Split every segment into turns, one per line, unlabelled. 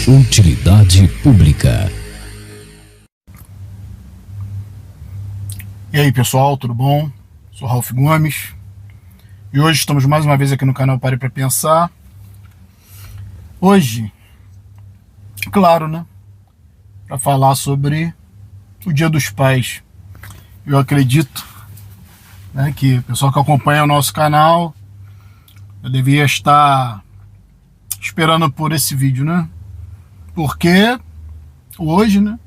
Utilidade pública.
E aí pessoal, tudo bom? Sou Ralph Gomes e hoje estamos mais uma vez aqui no canal Pare Pra Pensar. Hoje, claro, né, para falar sobre o Dia dos Pais. Eu acredito, né, que o pessoal que acompanha o nosso canal, eu devia estar esperando por esse vídeo, né? Porque hoje, né,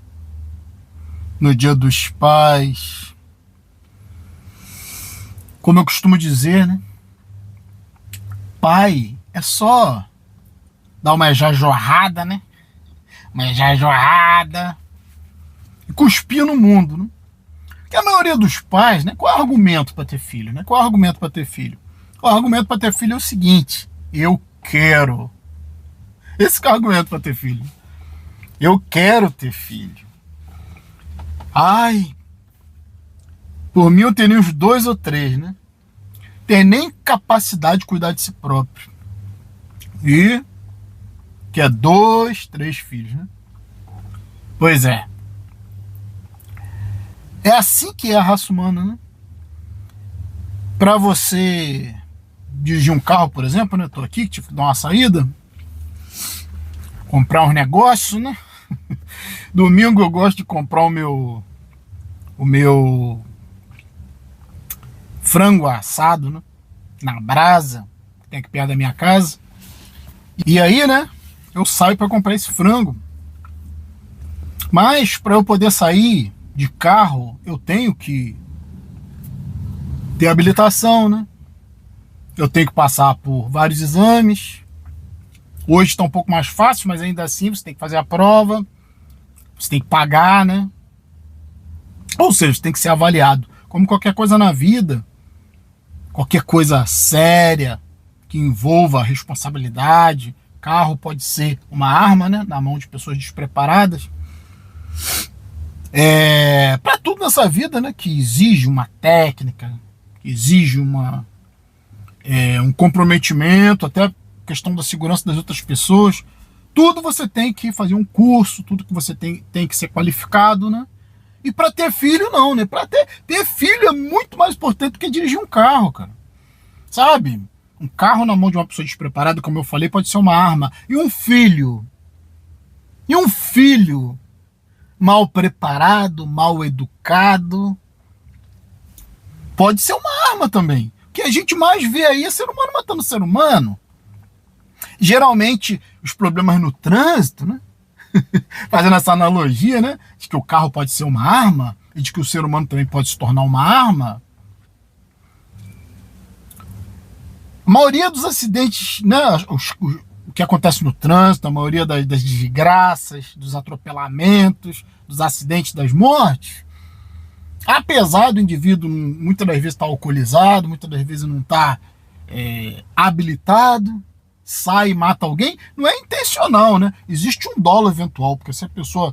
no Dia dos Pais, como eu costumo dizer, né, pai é só dar uma jajorrada, né? Uma jajorrada e cuspir no mundo, né? Porque a maioria dos pais, né, qual é o argumento para ter filho, né? Qual é o argumento para ter filho? O argumento para ter filho é o seguinte: eu quero. Esse que é o argumento para ter filho. Eu quero ter filho. Ai, por mim eu teria uns 2 ou 3, né? Tem nem capacidade de cuidar de si próprio. E quer 2, 3 filhos, né? Pois é. É assim que é a raça humana, né? Para você dirigir um carro, por exemplo, né? Tô aqui, tive que dar uma saída, comprar uns negócios, né? Domingo eu gosto de comprar o meu frango assado, né, na brasa, que tem aqui perto da minha casa. E aí, né, eu saio para comprar esse frango. Mas para eu poder sair de carro, eu tenho que ter habilitação, né? Eu tenho que passar por vários exames. Hoje está um pouco mais fácil, mas ainda assim você tem que fazer a prova, você tem que pagar, né? Ou seja, você tem que ser avaliado. Como qualquer coisa na vida, qualquer coisa séria que envolva responsabilidade, carro pode ser uma arma, né, na mão de pessoas despreparadas. Para tudo nessa vida, né, que exige uma técnica, que exige um comprometimento, até a questão da segurança das outras pessoas, tudo você tem que fazer um curso, tudo que você tem que ser qualificado, né? E para ter filho, não, né? Para ter filho é muito mais importante do que dirigir um carro, cara. Sabe? Um carro na mão de uma pessoa despreparada, como eu falei, pode ser uma arma. E um filho mal preparado, mal educado, pode ser uma arma também. O que a gente mais vê aí é ser humano matando ser humano. Geralmente, os problemas no trânsito, né? Fazendo essa analogia, né, de que o carro pode ser uma arma e de que o ser humano também pode se tornar uma arma. A maioria dos acidentes, né, o que acontece no trânsito, a maioria das desgraças, dos atropelamentos, dos acidentes, das mortes, apesar do indivíduo muitas das vezes estar alcoolizado, muitas das vezes não estar habilitado, sai e mata alguém, não é intencional, né? Existe um dolo eventual, porque se a pessoa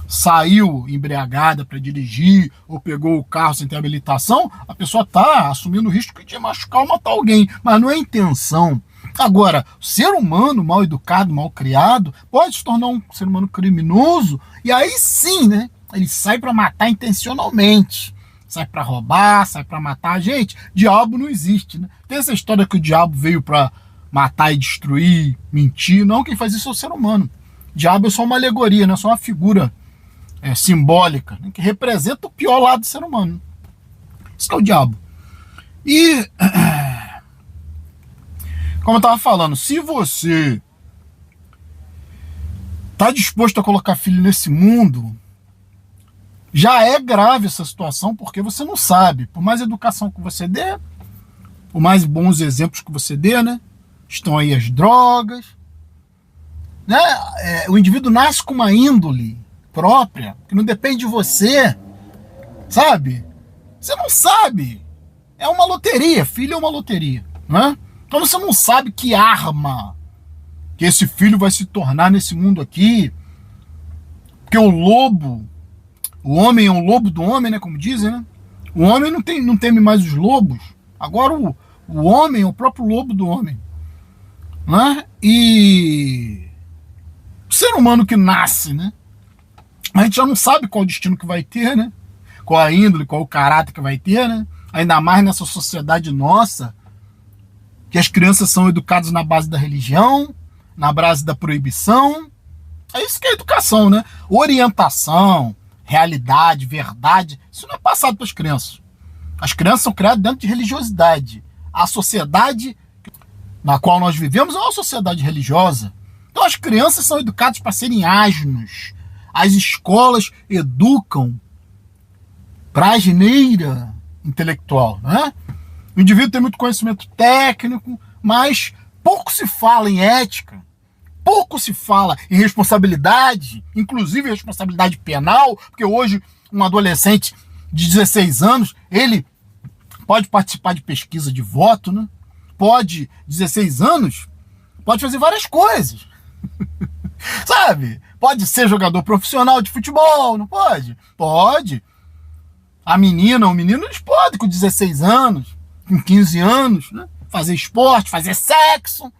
saiu embriagada para dirigir ou pegou o carro sem ter habilitação, a pessoa está assumindo o risco de machucar ou matar alguém, mas não é intenção. Agora, o ser humano mal educado, mal criado, pode se tornar um ser humano criminoso, e aí sim, né? Ele sai para matar intencionalmente. Sai para roubar, sai para matar. Gente, diabo não existe, né? Tem essa história que o diabo veio para matar e destruir, mentir. Não, quem faz isso é o ser humano. O diabo é só uma alegoria, né? Só uma figura simbólica, né? Que representa o pior lado do ser humano. Isso é o diabo. E, como eu estava falando, se você está disposto a colocar filho nesse mundo, já é grave essa situação, porque você não sabe. Por mais educação que você dê, por mais bons exemplos que você dê, né? Estão aí as drogas, né? O indivíduo nasce com uma índole própria, que não depende de você, sabe? Você não sabe. É uma loteria, filho é uma loteria, né? Então você não sabe que arma que esse filho vai se tornar nesse mundo aqui, porque o homem é um lobo do homem, né? Como dizem, né? O homem não teme mais os lobos. Agora o homem é o próprio lobo do homem, né? E ser humano que nasce, né? A gente já não sabe qual o destino que vai ter, né? Qual a índole, qual o caráter que vai ter, né? Ainda mais nessa sociedade nossa, que as crianças são educadas na base da religião, na base da proibição. É isso que é educação, né? Orientação, realidade, verdade, isso não é passado para as crianças. As crianças são criadas dentro de religiosidade. A sociedade na qual nós vivemos é uma sociedade religiosa. Então as crianças são educadas para serem asnos. As escolas educam para a asneira intelectual, né? O indivíduo tem muito conhecimento técnico, mas pouco se fala em ética, pouco se fala em responsabilidade, inclusive responsabilidade penal, porque hoje um adolescente de 16 anos, ele pode participar de pesquisa de voto, né? Pode, 16 anos, pode fazer várias coisas. Sabe? Pode ser jogador profissional de futebol, não pode? Pode. A menina, o menino, eles podem com 16 anos, com 15 anos, né? Fazer esporte, fazer sexo,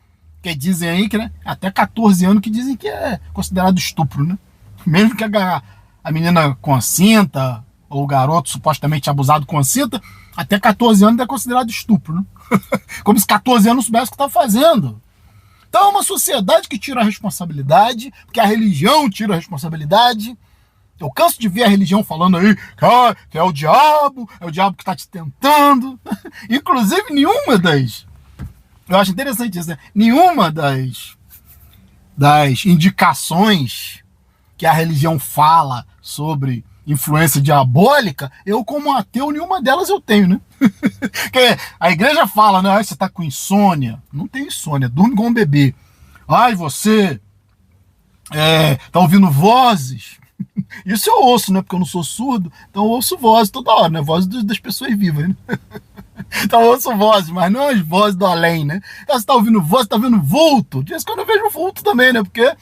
que dizem aí que, né? Até 14 anos que dizem que é considerado estupro, né? Mesmo que a menina consinta, ou o garoto supostamente abusado consinta, até 14 anos é considerado estupro, né? Como se 14 anos soubesse o que está fazendo. Então é uma sociedade que tira a responsabilidade, porque a religião tira a responsabilidade. Eu canso de ver a religião falando aí que é o diabo que está te tentando. Inclusive, nenhuma das... Eu acho interessante isso, né? Nenhuma das indicações que a religião fala sobre influência diabólica, eu como ateu, nenhuma delas eu tenho, né? Porque a igreja fala, né? Você tá com insônia. Não tem insônia, durme igual um bebê. Ai, você tá ouvindo vozes. Isso eu ouço, né? Porque eu não sou surdo, então eu ouço vozes toda hora, né? Vozes das pessoas vivas, né? Então eu ouço vozes, mas não as vozes do além, né? Então você tá ouvindo voz, tá vendo vulto. De vez em quando eu vejo vulto também, né? Porque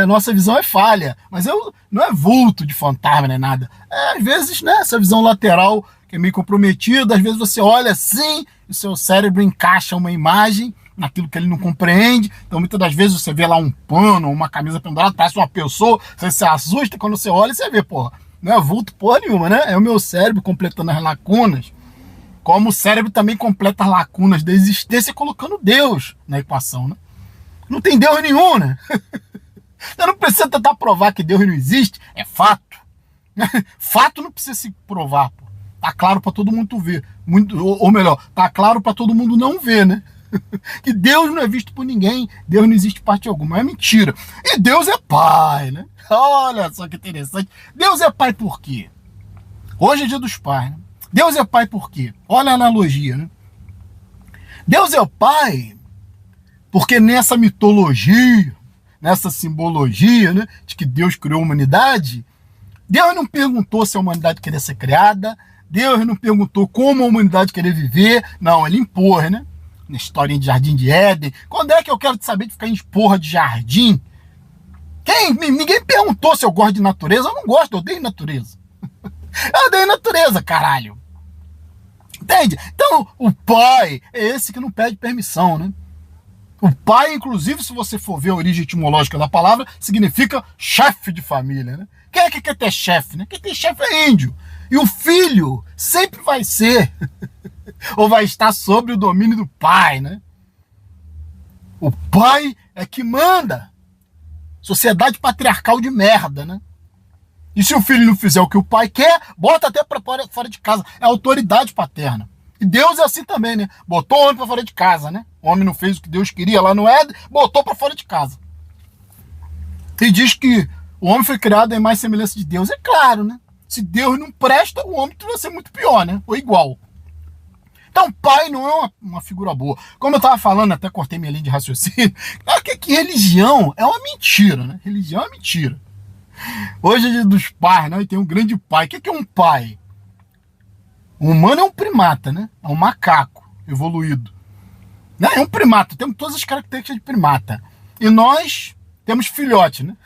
nossa visão é falha. Mas não é vulto de fantasma, nem nada. Às vezes, né? Essa visão lateral que é meio comprometida, às vezes você olha assim e o seu cérebro encaixa uma imagem naquilo que ele não compreende. Então muitas das vezes você vê lá um pano, uma camisa pendurada, parece uma pessoa, você se assusta, quando você olha você vê, porra, não é vulto porra nenhuma, né? É o meu cérebro completando as lacunas, como o cérebro também completa as lacunas da existência colocando Deus na equação, né? Não tem Deus nenhum, né? Você não precisa tentar provar que Deus não existe, é fato. Fato não precisa se provar, pô. Tá claro para todo mundo ver, ou melhor, tá claro para todo mundo não ver, né? Que Deus não é visto por ninguém, Deus não existe parte alguma, é mentira. E Deus é pai, né? Olha só que interessante. Deus é pai por quê? Hoje é dia dos pais, né? Deus é pai por quê? Olha a analogia, né? Deus é o pai porque nessa mitologia, nessa simbologia, né, de que Deus criou a humanidade, Deus não perguntou se a humanidade queria ser criada, Deus não perguntou como a humanidade queria viver, não, ele impôs, né? Na historinha de Jardim de Éden. Quando é que eu quero saber de ficar em porra de jardim? Ninguém perguntou se eu gosto de natureza. Eu não gosto, eu odeio natureza. Eu odeio natureza, caralho. Entende? Então, o pai é esse que não pede permissão, né? O pai, inclusive, se você for ver a origem etimológica da palavra, significa chefe de família, né? Quem é que quer ter chefe, né? Quem tem chefe é índio. E o filho sempre vai ser ou vai estar sob o domínio do pai, né? O pai é que manda. Sociedade patriarcal de merda, né? E se o filho não fizer o que o pai quer, bota até pra fora de casa. É autoridade paterna. E Deus é assim também, né? Botou o homem pra fora de casa, né? O homem não fez o que Deus queria lá no Éden, botou pra fora de casa. E diz que o homem foi criado em mais semelhança de Deus. É claro, né? Se Deus não presta, o homem vai ser muito pior, né? Ou igual. Então, pai não é uma figura boa. Como eu estava falando, até cortei minha linha de raciocínio, que religião é uma mentira, né? Religião é mentira. Hoje é dia dos pais, né? E tem um grande pai. O que é um pai? O humano é um primata, né? É um macaco evoluído. É um primata, temos todas as características de primata. E nós temos filhote, né?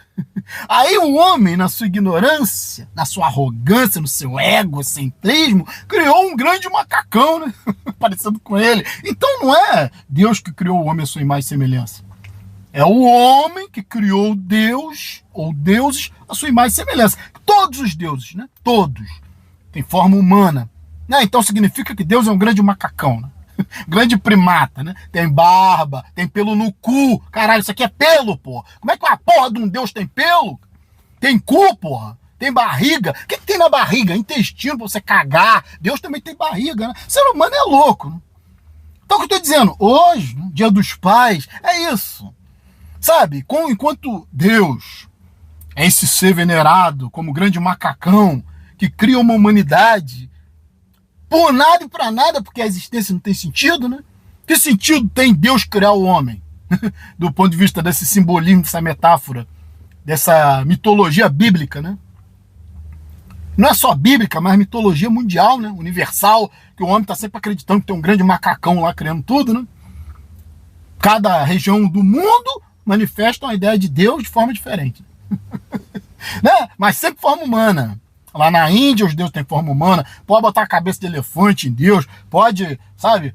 Aí o homem, na sua ignorância, na sua arrogância, no seu egocentrismo, criou um grande macacão, né? Parecido com ele. Então não é Deus que criou o homem à sua imagem e semelhança. É o homem que criou Deus, ou deuses, a sua imagem e semelhança. Todos os deuses, né? Todos. Tem forma humana. Né? Então significa que Deus é um grande macacão, né? Grande primata, né? Tem barba, tem pelo no cu. Caralho, isso aqui é pelo, porra. Como é que uma porra de um Deus tem pelo? Tem cu, porra. Tem barriga. O que tem na barriga? Intestino pra você cagar. Deus também tem barriga, né? O ser humano é louco, né? Então o que eu tô dizendo? Hoje, no Dia dos Pais, é isso. Sabe? Enquanto Deus é esse ser venerado como grande macacão que cria uma humanidade por nada e pra nada, porque a existência não tem sentido, né? Que sentido tem Deus criar o homem? Do ponto de vista desse simbolismo, dessa metáfora, dessa mitologia bíblica, né? Não é só bíblica, mas mitologia mundial, né? Universal, que o homem está sempre acreditando que tem um grande macacão lá criando tudo, né? Cada região do mundo manifesta uma ideia de Deus de forma diferente. Né? Mas sempre forma humana. Lá na Índia os deuses têm forma humana. Pode botar a cabeça de elefante em Deus. Pode, sabe,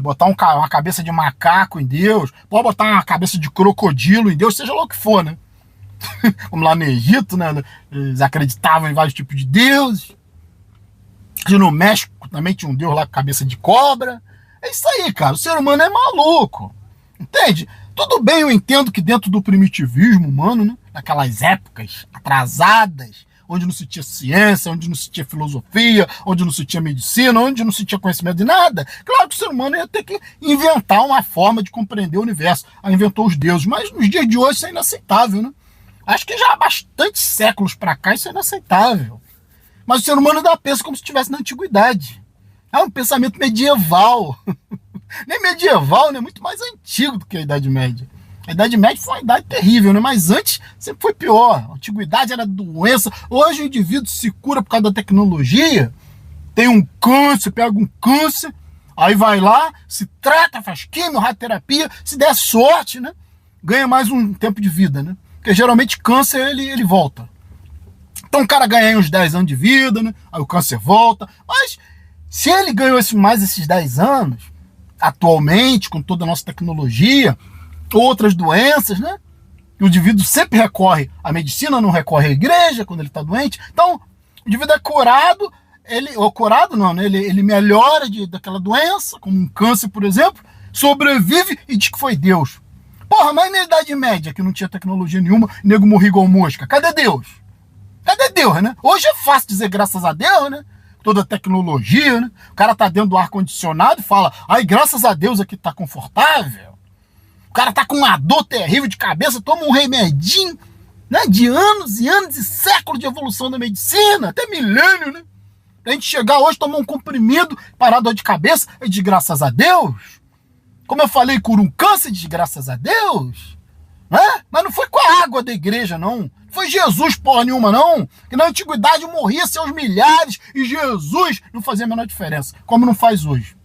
botar uma cabeça de macaco em Deus. Pode botar uma cabeça de crocodilo em Deus, seja lá o que for, né? Como lá no Egito, né? Eles acreditavam em vários tipos de deuses. E no México também tinha um deus lá com cabeça de cobra. É isso aí, cara. O ser humano é maluco. Entende? Tudo bem, eu entendo que dentro do primitivismo humano, né? Naquelas épocas atrasadas, onde não se tinha ciência, onde não se tinha filosofia, onde não se tinha medicina, onde não se tinha conhecimento de nada, claro que o ser humano ia ter que inventar uma forma de compreender o universo. Aí inventou os deuses, mas nos dias de hoje isso é inaceitável, né? Acho que já há bastante séculos para cá isso é inaceitável. Mas o ser humano ainda pensa como se estivesse na antiguidade. É um pensamento medieval. Nem medieval, né? Muito mais antigo do que a Idade Média. A Idade Média foi uma idade terrível, né? Mas antes sempre foi pior. A antiguidade era doença. Hoje o indivíduo se cura por causa da tecnologia. Tem um câncer, pega um câncer, aí vai lá, se trata, faz quimio, radioterapia, se der sorte, né? Ganha mais um tempo de vida, né? Porque geralmente câncer ele volta. Então o cara ganha aí uns 10 anos de vida, né? Aí o câncer volta. Mas se ele ganhou mais esses 10 anos, atualmente, com toda a nossa tecnologia, outras doenças, né? O indivíduo sempre recorre à medicina, não recorre à igreja quando ele está doente. Então, o indivíduo é curado, né? Ele melhora daquela doença, como um câncer, por exemplo, sobrevive e diz que foi Deus. Porra, mas na Idade Média, que não tinha tecnologia nenhuma, nego morria igual mosca. Cadê Deus? Cadê Deus, né? Hoje é fácil dizer graças a Deus, né? Toda a tecnologia, né? O cara tá dentro do ar-condicionado e fala, ai, graças a Deus aqui tá confortável. O cara tá com uma dor terrível de cabeça, toma um remedinho, né? De anos e anos e séculos de evolução da medicina, até milênio, né? A gente chegar hoje, tomar um comprimido, parar a dor de cabeça, e de graças a Deus. Como eu falei, cura um câncer, de graças a Deus. Né? Mas não foi com a água da igreja, não. Não foi Jesus porra nenhuma, não. Que na antiguidade morria seus milhares e Jesus não fazia a menor diferença, como não faz hoje.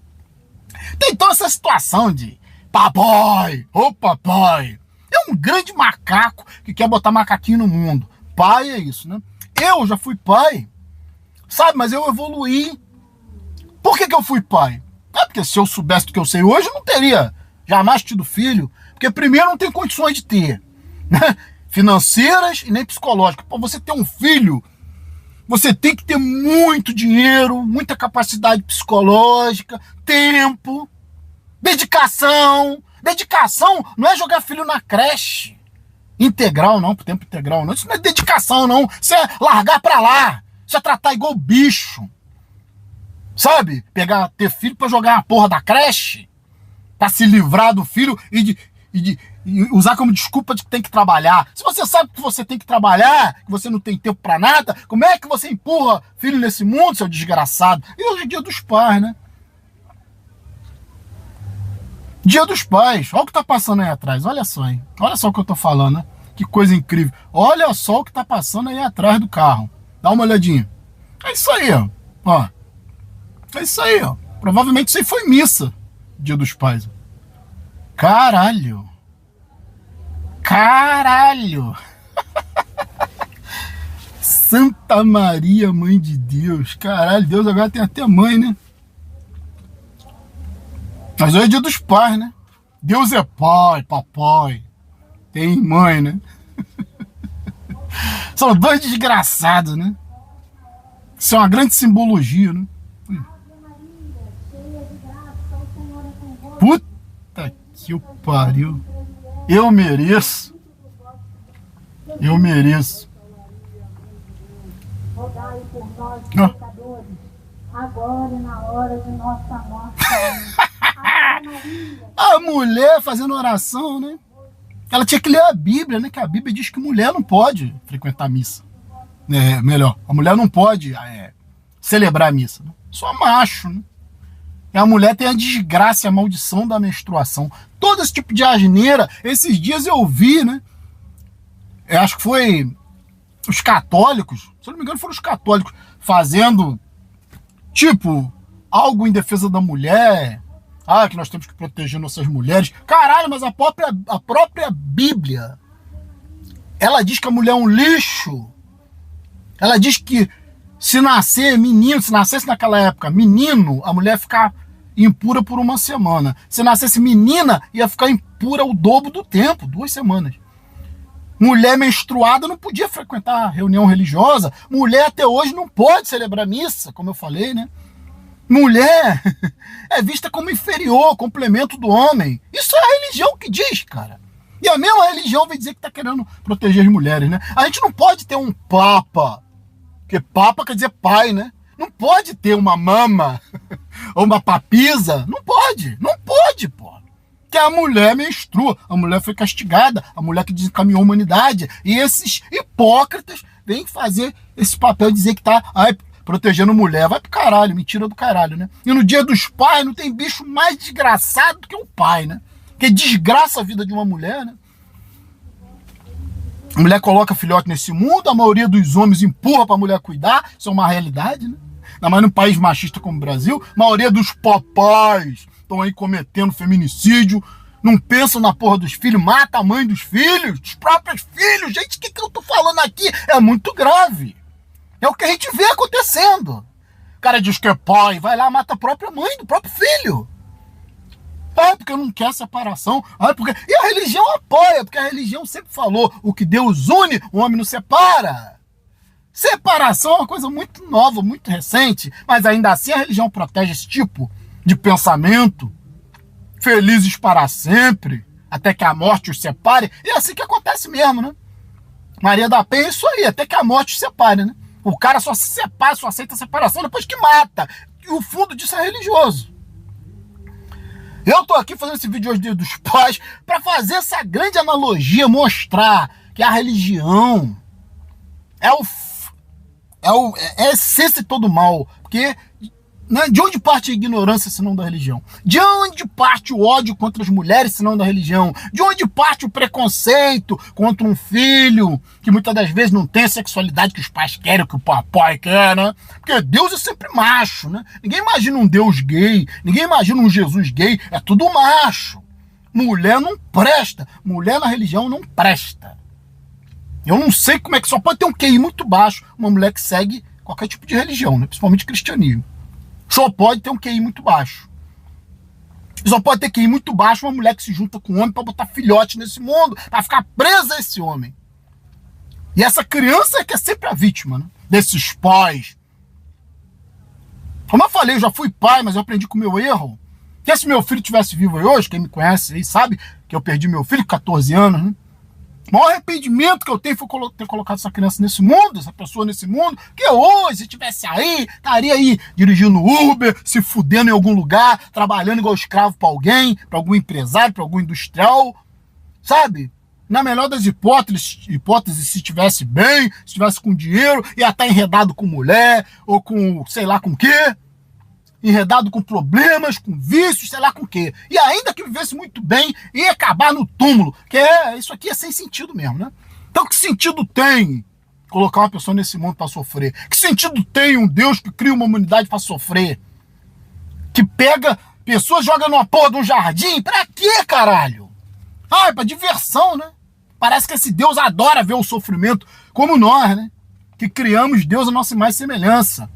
Tem então essa situação de papai, ô papai. É um grande macaco que quer botar macaquinho no mundo. Pai é isso, né? Eu já fui pai, sabe? Mas eu evoluí. Por que eu fui pai? É porque se eu soubesse do que eu sei hoje, eu não teria jamais tido filho. Porque primeiro não tem condições de ter, né? Financeiras e nem psicológicas. Para você ter um filho, você tem que ter muito dinheiro, muita capacidade psicológica, tempo, dedicação. Dedicação não é jogar filho na creche integral, não, por tempo integral, não. Isso não é dedicação, não. Isso é largar pra lá. Isso é tratar igual bicho. Sabe? Ter filho pra jogar uma porra da creche, pra se livrar do filho e usar como desculpa de que tem que trabalhar. Se você sabe que você tem que trabalhar, que você não tem tempo pra nada, como é que você empurra filho nesse mundo, seu desgraçado? E hoje é dia dos pais, né? Dia dos pais. Olha o que tá passando aí atrás. Olha só, hein? Olha só o que eu tô falando, né? Que coisa incrível. Olha só o que tá passando aí atrás do carro. Dá uma olhadinha. É isso aí, ó. É isso aí, ó. Provavelmente isso aí foi missa. Dia dos pais. Caralho. Caralho. Santa Maria, Mãe de Deus. Caralho, Deus agora tem até mãe, né? Mas hoje é dia dos pais, né? Deus é pai, papai. Tem mãe, né? São dois desgraçados, né? Isso é uma grande simbologia, né? Puta que o pariu. Eu mereço. Eu mereço.
Rogai por nós, pecadores, agora e na hora de nossa morte.
A mulher fazendo oração, né? Ela tinha que ler a Bíblia, né? Que a Bíblia diz que mulher não pode frequentar a missa. Melhor, a mulher não pode celebrar a missa. Né? Só macho, né? E a mulher tem a desgraça e a maldição da menstruação. Todo esse tipo de asneira. Esses dias eu vi, né? Eu acho que foi os católicos, se eu não me engano foram os católicos, fazendo, tipo, algo em defesa da mulher. Ah, que nós temos que proteger nossas mulheres. Caralho, mas a própria Bíblia, ela diz que a mulher é um lixo. Ela diz que se nascer menino, se nascesse naquela época menino, a mulher ia ficar impura por uma semana. Se nascesse menina, ia ficar impura o dobro do tempo, 2 semanas. Mulher menstruada não podia frequentar reunião religiosa. Mulher até hoje não pode celebrar missa, como eu falei, né? Mulher é vista como inferior, complemento do homem. Isso é a religião que diz, cara. E a mesma religião vem dizer que tá querendo proteger as mulheres, né? A gente não pode ter um papa, porque papa quer dizer pai, né? Não pode ter uma mama ou uma papisa. Não pode, pô. Que a mulher menstrua, a mulher foi castigada, a mulher que desencaminhou a humanidade. E esses hipócritas vêm fazer esse papel de dizer que tá protegendo mulher. Vai pro caralho, mentira do caralho, né? E no dia dos pais não tem bicho mais desgraçado do que o pai, né? Que desgraça a vida de uma mulher, né? A mulher coloca filhote nesse mundo, a maioria dos homens empurra pra mulher cuidar, isso é uma realidade, né? Ainda mais num país machista como o Brasil, a maioria dos papais estão aí cometendo feminicídio, não pensam na porra dos filhos, mata a mãe dos filhos, dos próprios filhos. Gente, o que eu tô falando aqui é muito grave. É o que a gente vê acontecendo. O cara diz que é pai, vai lá, mata a própria mãe do próprio filho. Ah, porque não quer separação. Ah, porque... E a religião apoia, porque a religião sempre falou, o que Deus une, o homem não separa. Separação é uma coisa muito nova, muito recente, mas ainda assim a religião protege esse tipo de pensamento, felizes para sempre, até que a morte os separe. E é assim que acontece mesmo, né? Maria da Penha é isso aí, até que a morte os separe, né? O cara só se separa, só aceita a separação depois que mata. E o fundo disso é religioso. Eu tô aqui fazendo esse vídeo hoje dos pais para fazer essa grande analogia, mostrar que a religião é a essência de todo mal. Porque né, de onde parte a ignorância se não da religião? De onde parte o ódio contra as mulheres se não da religião? De onde parte o preconceito contra um filho que muitas das vezes não tem a sexualidade que os pais querem, que o papai quer, né? Porque Deus é sempre macho, né? Ninguém imagina um Deus gay, ninguém imagina um Jesus gay, é tudo macho. Mulher não presta, mulher na religião não presta. Eu não sei como é que só pode ter um QI muito baixo uma mulher que segue qualquer tipo de religião, né? Principalmente cristianismo. Só pode ter um QI muito baixo. Só pode ter QI muito baixo uma mulher que se junta com um homem para botar filhote nesse mundo, para ficar presa a esse homem. E essa criança é que é sempre a vítima, né? Desses pais. Como eu falei, eu já fui pai, mas eu aprendi com o meu erro. Que se meu filho tivesse vivo aí hoje, quem me conhece aí sabe que eu perdi meu filho com 14 anos, né? O maior arrependimento que eu tenho foi ter colocado essa criança nesse mundo, essa pessoa nesse mundo, que hoje, se tivesse aí, estaria aí dirigindo Uber, se fudendo em algum lugar, trabalhando igual escravo para alguém, para algum empresário, para algum industrial, sabe? Na melhor das hipóteses, se estivesse bem, se estivesse com dinheiro, ia estar enredado com mulher, ou com sei lá com o quê, enredado com problemas, com vícios, sei lá com o quê. E ainda que vivesse muito bem, ia acabar no túmulo. Que isso aqui é sem sentido mesmo, né? Então que sentido tem colocar uma pessoa nesse mundo para sofrer? Que sentido tem um Deus que cria uma humanidade para sofrer? Que pega pessoas, joga numa porra de um jardim? Pra quê, caralho? Ah, é pra diversão, né? Parece que esse Deus adora ver o sofrimento, como nós, né? Que criamos Deus a nossa imagem e semelhança.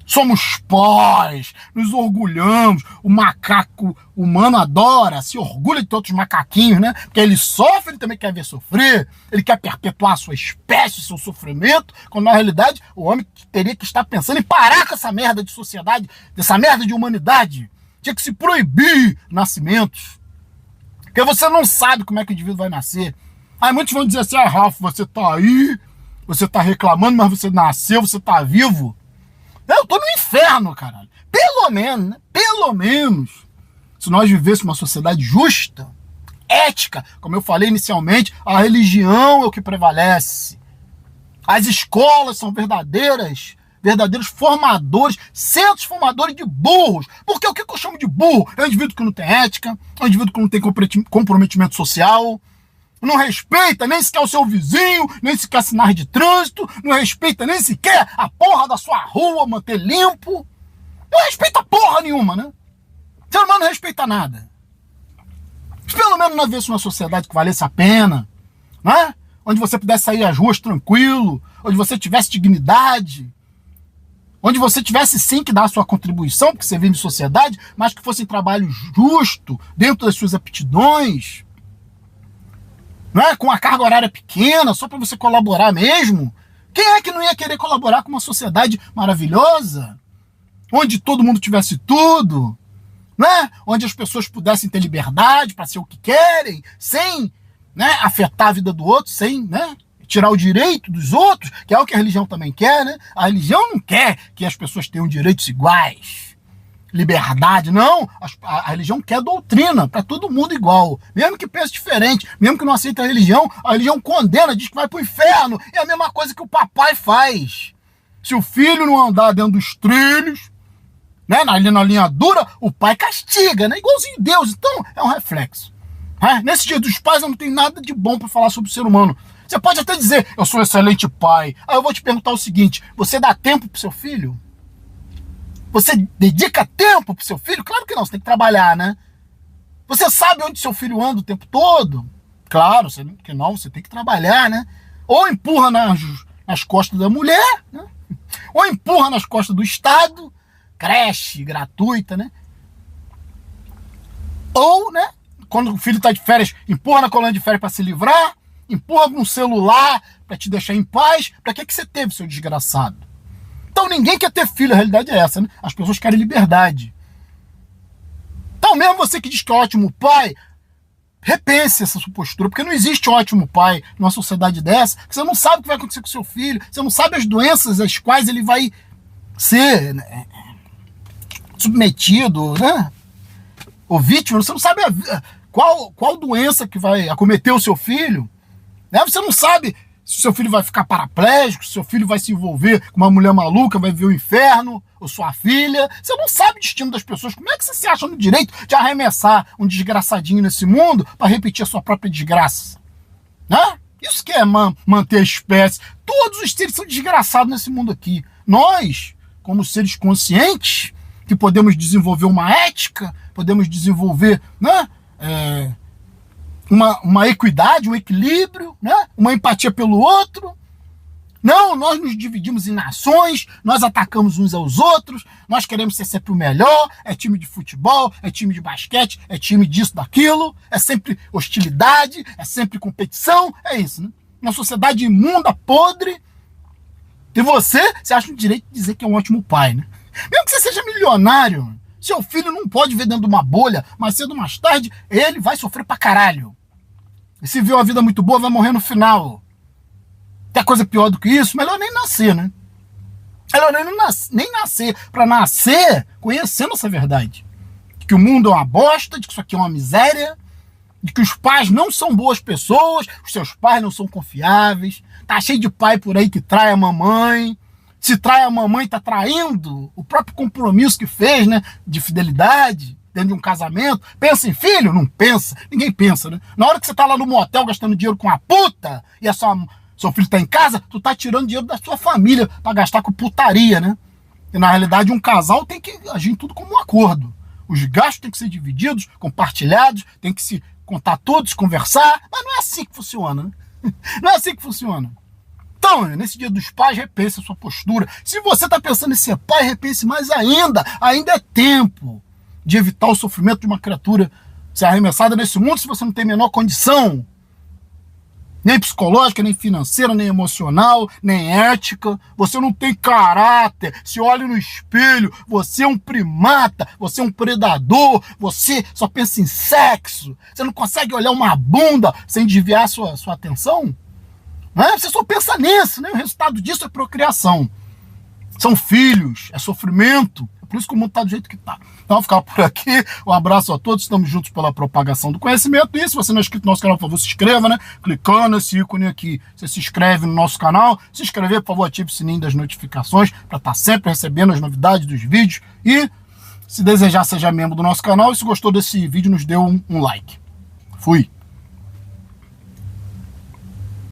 Somos pós, nos orgulhamos, o macaco humano adora, se orgulha de todos os macaquinhos, né? Porque ele sofre, ele também quer ver sofrer, ele quer perpetuar a sua espécie, o seu sofrimento, quando na realidade o homem teria que estar pensando em parar com essa merda de sociedade, dessa merda de humanidade. Tinha que se proibir nascimentos. Porque você não sabe como é que o indivíduo vai nascer. Aí muitos vão dizer assim, Ralf, você tá aí, você tá reclamando, mas você nasceu, você tá vivo. Eu tô no inferno, caralho. Pelo menos, né? Pelo menos, se nós vivêssemos uma sociedade justa, ética, como eu falei inicialmente, a religião é o que prevalece. As escolas são verdadeiros formadores, centros formadores de burros. Porque o que eu chamo de burro? É um indivíduo que não tem ética, é um indivíduo que não tem comprometimento social, não respeita nem sequer o seu vizinho, nem sequer sinais de trânsito, não respeita nem sequer a porra da sua rua, manter limpo. Não respeita porra nenhuma, né? O ser humano não respeita nada. Mas pelo menos nós vivêssemos uma sociedade que valesse a pena, né? Onde você pudesse sair às ruas tranquilo, onde você tivesse dignidade, onde você tivesse sim que dar a sua contribuição, porque você vive em sociedade, mas que fosse em trabalho justo, dentro das suas aptidões, não é? Com a carga horária pequena, só para você colaborar mesmo. Quem é que não ia querer colaborar com uma sociedade maravilhosa? Onde todo mundo tivesse tudo, né? Onde as pessoas pudessem ter liberdade para ser o que querem, sem, né, afetar a vida do outro, sem, né, tirar o direito dos outros, que é o que a religião também quer, né? A religião não quer que as pessoas tenham direitos iguais, liberdade, não. A religião quer doutrina para todo mundo igual, mesmo que pense diferente, mesmo que não aceite a religião condena, diz que vai pro inferno. É a mesma coisa que o papai faz. Se o filho não andar dentro dos trilhos, né, na linha dura, o pai castiga, né? Igualzinho Deus. Então é um reflexo. Nesse dia dos pais eu não tenho nada de bom para falar sobre o ser humano. Você pode até dizer, eu sou um excelente pai. Aí eu vou te perguntar o seguinte, você dá tempo pro seu filho? Você dedica tempo pro seu filho? Claro que não, você tem que trabalhar, né? Você sabe onde seu filho anda o tempo todo? Claro que não, você tem que trabalhar, né? Ou empurra nas costas da mulher, né? Ou empurra nas costas do Estado, creche gratuita, né? Ou, né, quando o filho tá de férias, empurra na colônia de férias para se livrar, empurra no celular para te deixar em paz. Para que você teve, seu desgraçado? Então ninguém quer ter filho, a realidade é essa, né? As pessoas querem liberdade. Então mesmo você que diz que é ótimo pai, repense essa sua postura, porque não existe ótimo pai numa sociedade dessa, você não sabe o que vai acontecer com seu filho, você não sabe as doenças às quais ele vai ser, né, submetido, né? Ou vítima, você não sabe qual doença que vai acometer o seu filho, né? Você não sabe se o seu filho vai ficar paraplégico, se o seu filho vai se envolver com uma mulher maluca, vai ver o inferno, ou sua filha. Você não sabe o destino das pessoas. Como é que você se acha no direito de arremessar um desgraçadinho nesse mundo para repetir a sua própria desgraça? Né? Isso que é manter a espécie. Todos os seres são desgraçados nesse mundo aqui. Nós, como seres conscientes, que podemos desenvolver uma ética, podemos desenvolver, né, uma equidade, um equilíbrio, né? Uma empatia pelo outro. Não, nós nos dividimos em nações, nós atacamos uns aos outros, nós queremos ser sempre o melhor, é time de futebol, é time de basquete, é time disso, daquilo, é sempre hostilidade, é sempre competição, é isso, né? Uma sociedade imunda, podre, e você acha o direito de dizer que é um ótimo pai, né? Mesmo que você seja milionário, seu filho não pode ver dentro de uma bolha, mais cedo ou mais tarde, ele vai sofrer pra caralho. E se viu uma vida muito boa, vai morrer no final. Tem coisa pior do que isso? Melhor nem nascer, né? Melhor nem nascer. Pra nascer conhecendo essa verdade. De que o mundo é uma bosta, de que isso aqui é uma miséria, de que os pais não são boas pessoas, os seus pais não são confiáveis. Tá cheio de pai por aí que trai a mamãe. Se trai a mamãe, tá traindo o próprio compromisso que fez, né? De fidelidade, dentro de um casamento. Pensa em filho? Não pensa. Ninguém pensa, né? Na hora que você tá lá no motel gastando dinheiro com a puta e seu filho tá em casa, tu tá tirando dinheiro da sua família pra gastar com putaria, né? E na realidade um casal tem que agir em tudo como um acordo. Os gastos têm que ser divididos, compartilhados, tem que se contar tudo, se conversar. Mas não é assim que funciona, né? Não é assim que funciona. Então, nesse Dia dos Pais, repense a sua postura. Se você está pensando em ser pai, repense mais ainda. Ainda é tempo de evitar o sofrimento de uma criatura ser arremessada nesse mundo se você não tem a menor condição, nem psicológica, nem financeira, nem emocional, nem ética. Você não tem caráter. Se olha no espelho, você é um primata, você é um predador, você só pensa em sexo. Você não consegue olhar uma bunda sem desviar sua atenção? Você só pensa nisso, né? O resultado disso é procriação. São filhos, é sofrimento. É por isso que o mundo está do jeito que está. Então, vou ficar por aqui. Um abraço a todos. Estamos juntos pela propagação do conhecimento. E se você não é inscrito no nosso canal, por favor, se inscreva, né? Clicando nesse ícone aqui. Você se inscreve no nosso canal. Se inscrever, por favor, ative o sininho das notificações para estar sempre recebendo as novidades dos vídeos. E, se desejar, seja membro do nosso canal. E se gostou desse vídeo, nos dê um like. Fui!